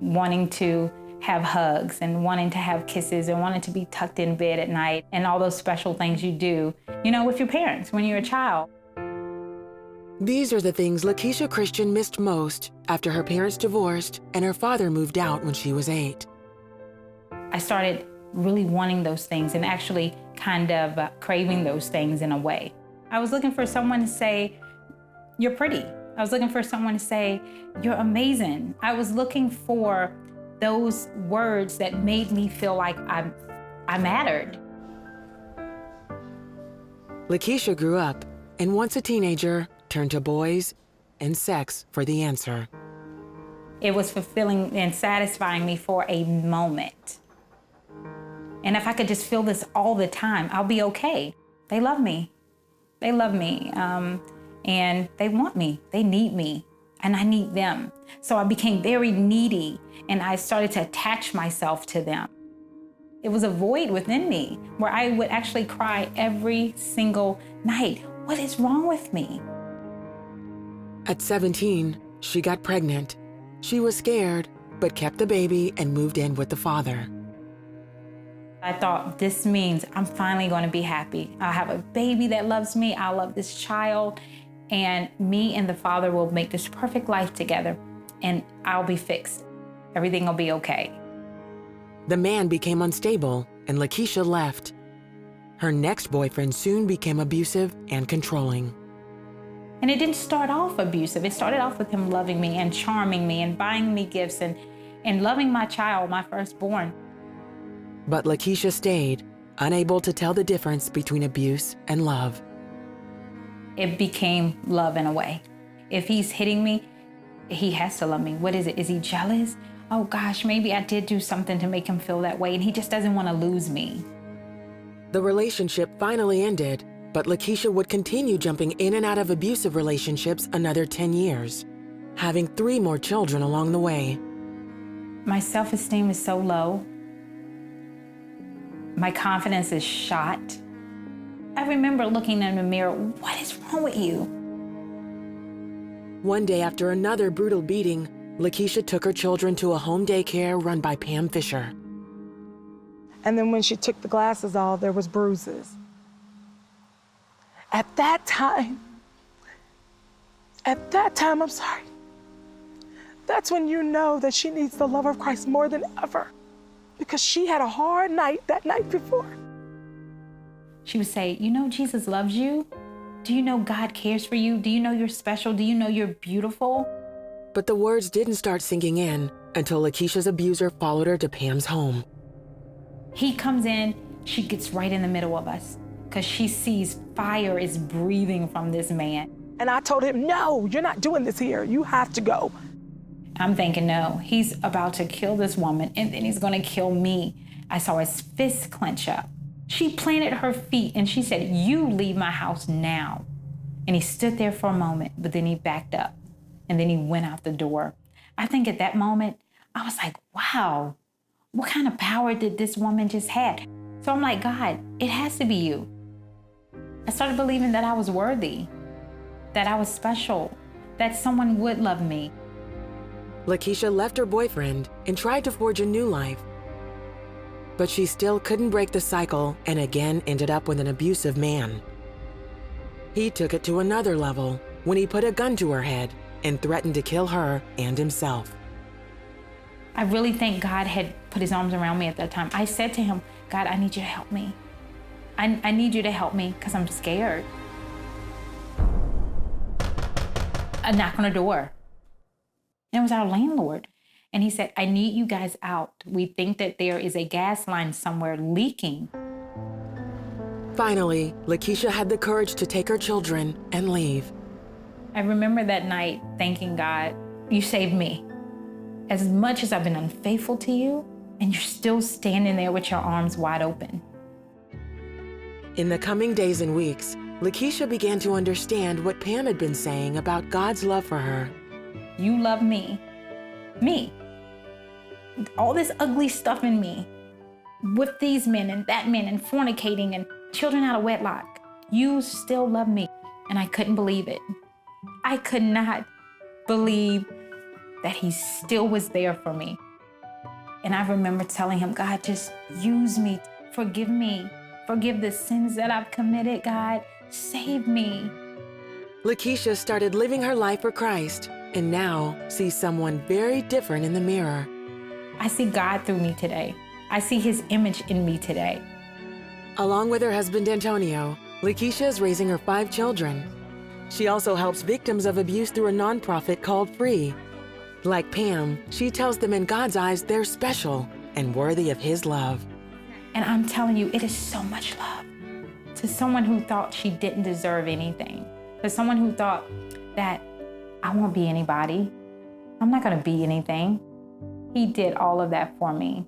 wanting to have hugs and wanting to have kisses and wanting to be tucked in bed at night and all those special things you do, with your parents when you're a child. These are the things Lakeisha Christian missed most after her parents divorced and her father moved out when she was 8. I started really wanting those things and actually kind of craving those things in a way. I was looking for someone to say, "You're pretty." I was looking for someone to say, "You're amazing." I was looking for those words that made me feel like I mattered. Lakeisha grew up and once a teenager turned to boys and sex for the answer. It was fulfilling and satisfying me for a moment. And if I could just feel this all the time, I'll be okay. They love me. They love me. And they want me. They need me. And I need them. So I became very needy and I started to attach myself to them. It was a void within me where I would actually cry every single night. What is wrong with me? At 17, she got pregnant. She was scared, but kept the baby and moved in with the father. I thought, this means I'm finally going to be happy. I'll have a baby that loves me. I'll love this child. And me and the father will make this perfect life together. And I'll be fixed. Everything will be okay. The man became unstable and Lakeisha left. Her next boyfriend soon became abusive and controlling. And it didn't start off abusive. It started off with him loving me and charming me and buying me gifts and loving my child, my firstborn. But Lakeisha stayed, unable to tell the difference between abuse and love. It became love in a way. If he's hitting me, he has to love me. What is it? Is he jealous? Oh gosh, maybe I did do something to make him feel that way and he just doesn't want to lose me. The relationship finally ended, but Lakeisha would continue jumping in and out of abusive relationships another 10 years, having 3 more children along the way. My self-esteem is so low. My confidence is shot. I remember looking in the mirror, what is wrong with you? One day after another brutal beating, Lakeisha took her children to a home daycare run by Pam Fisher. And then when she took the glasses off, there was bruises. At that time, I'm sorry, that's when you know that she needs the love of Christ more than ever, because she had a hard night that night before. She would say, you know Jesus loves you? Do you know God cares for you? Do you know you're special? Do you know you're beautiful? But the words didn't start sinking in until Lakeisha's abuser followed her to Pam's home. He comes in, she gets right in the middle of us because she sees fire is breathing from this man. And I told him, no, you're not doing this here. You have to go. I'm thinking, no, he's about to kill this woman and then he's gonna kill me. I saw his fists clench up. She planted her feet and she said, you leave my house now. And he stood there for a moment, but then he backed up and then he went out the door. I think at that moment, I was like, wow, what kind of power did this woman just have? So I'm like, God, it has to be you. I started believing that I was worthy, that I was special, that someone would love me. Lakeisha left her boyfriend and tried to forge a new life. But she still couldn't break the cycle and again ended up with an abusive man. He took it to another level when he put a gun to her head and threatened to kill her and himself. I really think God had put his arms around me at that time. I said to him, God, I need you to help me. I need you to help me because I'm scared. A knock on the door. And it was our landlord. And he said, I need you guys out. We think that there is a gas line somewhere leaking. Finally, Lakeisha had the courage to take her children and leave. I remember that night thanking God, you saved me. As much as I've been unfaithful to you, and you're still standing there with your arms wide open. In the coming days and weeks, Lakeisha began to understand what Pam had been saying about God's love for her. You love me. Me. All this ugly stuff in me, with these men and that man and fornicating and children out of wedlock. You still love me. And I couldn't believe it. I could not believe that he still was there for me. And I remember telling him, God, just use me. Forgive the sins that I've committed, God. Save me. Lakeisha started living her life for Christ and now sees someone very different in the mirror. I see God through me today. I see his image in me today. Along with her husband Antonio, Lakeisha is raising her 5 children. She also helps victims of abuse through a nonprofit called Free. Like Pam, she tells them in God's eyes they're special and worthy of his love. And I'm telling you, it is so much love. To someone who thought she didn't deserve anything. To someone who thought that I won't be anybody. I'm not gonna be anything. He did all of that for me.